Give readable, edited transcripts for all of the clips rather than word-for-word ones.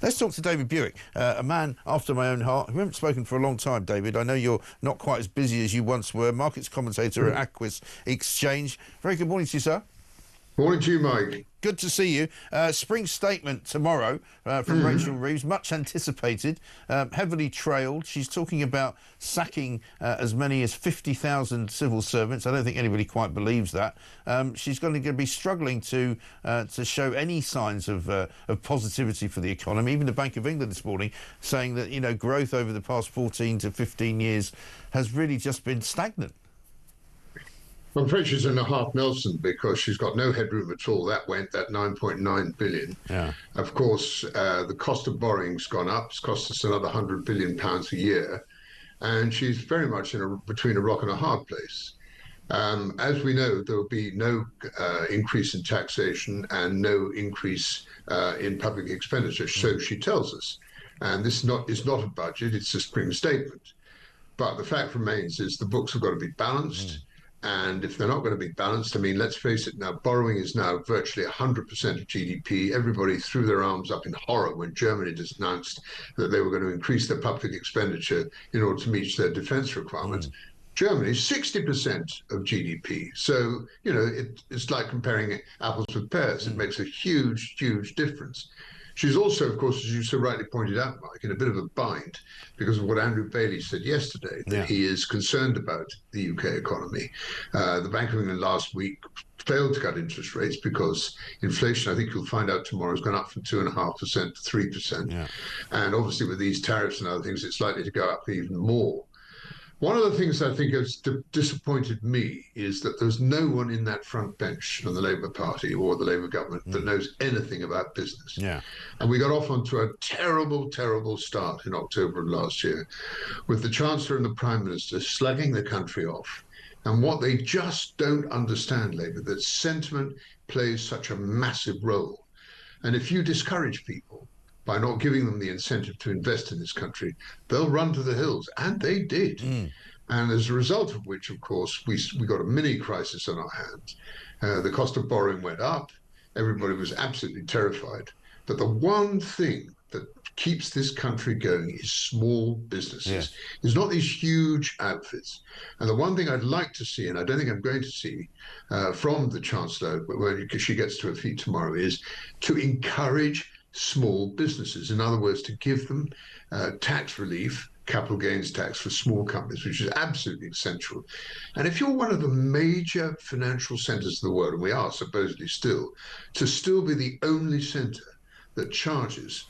Let's talk to David Buick, a man after my own heart. We haven't spoken for a long time, David. I know you're not quite as busy as you once were. Markets commentator at Aquis Exchange. Very good morning to you, sir. Morning to you, Mike. Good to see you. Spring statement tomorrow from Rachel Reeves, much anticipated, heavily trailed. She's talking about sacking as many as 50,000 civil servants. I don't think anybody quite believes that. She's going to be struggling to show any signs of positivity for the economy. Even the Bank of England this morning saying that, you know, growth over the past 14 to 15 years has really just been stagnant. I'm afraid she's in a half Nelson because she's got no headroom at all. That 9.9 billion. Yeah. Of course, the cost of borrowing's gone up. It's cost us another £100 billion a year. And she's very much between a rock and a hard place. As we know, there will be no increase in taxation and no increase in public expenditure. So she tells us. And this is not a budget, it's a spring statement. But the fact remains is the books have got to be balanced. And if they're not going to be balanced, I mean, let's face it now, borrowing is now virtually 100% of GDP. Everybody threw their arms up in horror when Germany just announced that they were going to increase their public expenditure in order to meet their defense requirements. Germany is 60% of GDP. So, you know, it's like comparing apples with pears. It makes a huge, huge difference. She's also, of course, as you so rightly pointed out, Mike, in a bit of a bind because of what Andrew Bailey said yesterday, that he is concerned about the UK economy. The Bank of England last week failed to cut interest rates because inflation, I think you'll find out tomorrow, has gone up from 2.5% to 3%. Yeah. And obviously with these tariffs and other things, it's likely to go up even more. One of the things I think has disappointed me is that there's no one in that front bench of the Labour Party or the Labour government that knows anything about business. Yeah. And we got off onto a terrible, terrible start in October of last year with the Chancellor and the Prime Minister slugging the country off. And what they just don't understand, Labour, that sentiment plays such a massive role. And if you discourage people by not giving them the incentive to invest in this country, they'll run to the hills, and they did. And as a result of which, of course, we got a mini crisis on our hands. The cost of borrowing went up. Everybody was absolutely terrified. But the one thing that keeps this country going is small businesses. It's not these huge outfits. And the one thing I'd like to see, and I don't think I'm going to see from the Chancellor when she gets to her feet tomorrow, is to encourage small businesses. In other words, to give them tax relief, capital gains tax for small companies, which is absolutely essential. And if you're one of the major financial centers of the world, and we are supposedly still, to still be the only center that charges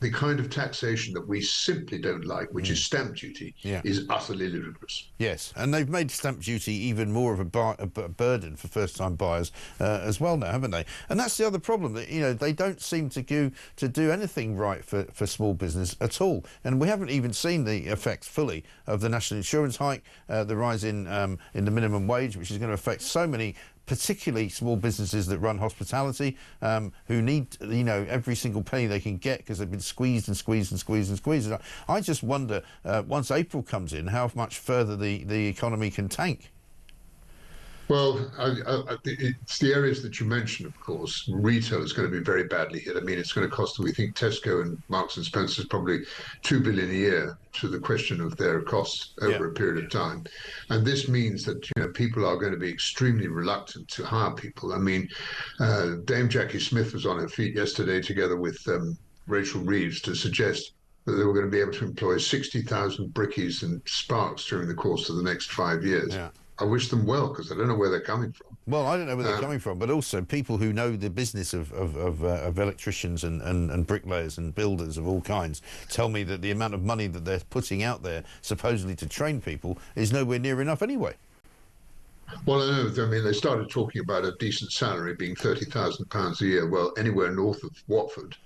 the kind of taxation that we simply don't like, which is stamp duty, is utterly ludicrous. Yes, and they've made stamp duty even more of a burden for first-time buyers as well now, haven't they? And that's the other problem, that, you know, they don't seem to do anything right for small business at all. And we haven't even seen the effects fully of the national insurance hike, the rise in the minimum wage, which is going to affect so many, particularly small businesses that run hospitality, who need, you know, every single penny they can get because they've been squeezed and squeezed and squeezed and squeezed. I just wonder, once April comes in, how much further the economy can tank. Well, it's the areas that you mentioned, of course. Retail is going to be very badly hit. I mean, it's going to cost, we think Tesco and Marks and Spencer's probably $2 billion a year to the question of their costs over a period of time. And this means that, you know, people are going to be extremely reluctant to hire people. I mean, Dame Jackie Smith was on her feet yesterday together with Rachel Reeves to suggest that they were going to be able to employ 60,000 brickies and sparks during the course of the next 5 years. Yeah. I wish them well, because I don't know where they're coming from. Well, I don't know where they're coming from, but also people who know the business of electricians and bricklayers and builders of all kinds tell me that the amount of money that they're putting out there, supposedly to train people, is nowhere near enough anyway. Well, I know. I mean, they started talking about a decent salary being £30,000 a year. Well, anywhere north of Watford,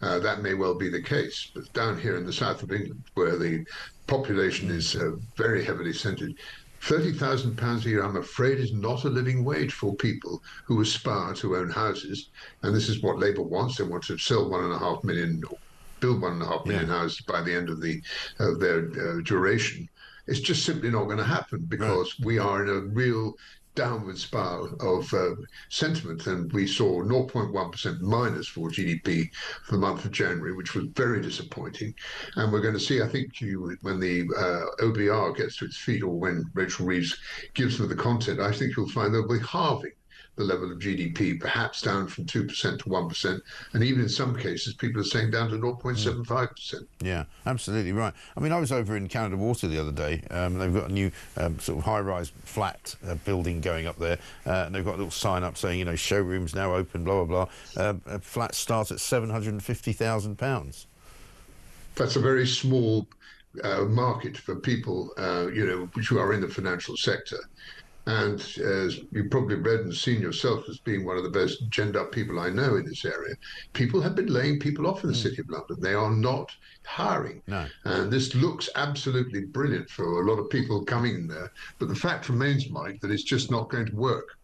that may well be the case. But down here in the south of England, where the population is very heavily centred, £30,000 a year, I'm afraid, is not a living wage for people who aspire to own houses. And this is what Labour wants. They want to sell 1.5 million, or build 1.5 million houses by the end of their duration. It's just simply not going to happen because we are in a real downward spiral of sentiment, and we saw 0.1% minus for GDP for the month of January, which was very disappointing. And we're going to see, I think, when the OBR gets to its feet, or when Rachel Reeves gives them the content, I think you'll find they'll be halving the level of GDP, perhaps down from 2% to 1%, and even in some cases, people are saying down to 0.75%. Yeah, absolutely right. I mean, I was over in Canada Water the other day. They've got a new sort of high-rise flat building going up there, and they've got a little sign up saying, you know, showrooms now open, blah, blah, blah. Flats start at £750,000. That's a very small market for people, who are in the financial sector. And as you probably read and seen yourself as being one of the best genned-up people I know in this area, people have been laying people off in the City of London. They are not hiring. No. And this looks absolutely brilliant for a lot of people coming in there. But the fact remains, Mike, that it's just not going to work.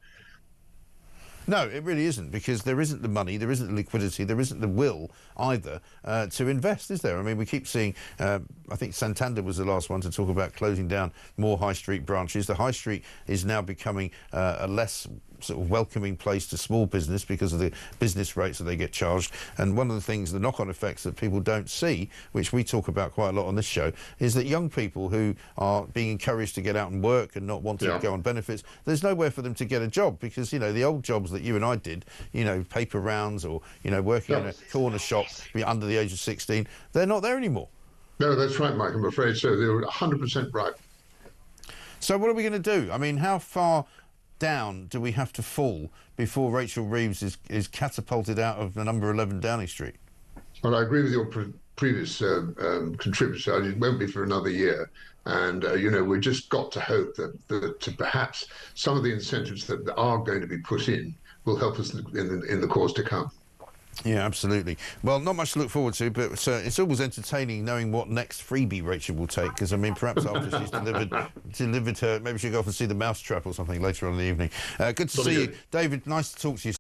No, it really isn't, because there isn't the money, there isn't the liquidity, there isn't the will either to invest, is there? I mean, we keep seeing, I think Santander was the last one to talk about closing down more high street branches. The high street is now becoming a less sort of welcoming place to small business because of the business rates that they get charged. And one of the things, the knock-on effects that people don't see, which we talk about quite a lot on this show, is that young people who are being encouraged to get out and work and not wanting to go on benefits, there's nowhere for them to get a job, because, you know, the old jobs that you and I did, you know, paper rounds or, you know, working in a corner shop under the age of 16, they're not there anymore. No, that's right, Mike. I'm afraid so. They were 100% right. So what are we going to do? I mean, how far down do we have to fall before Rachel Reeves is catapulted out of the number 11 Downing Street? Well, I agree with your previous contributor. It won't be for another year. And, we've just got to hope that perhaps some of the incentives that are going to be put in will help us in the course to come. Yeah, absolutely. Well, not much to look forward to, but it's always entertaining knowing what next freebie Rachel will take, because, I mean, perhaps after she's delivered her, maybe she'll go off and see the Mousetrap or something later on in the evening. Good to see you. David, nice to talk to you.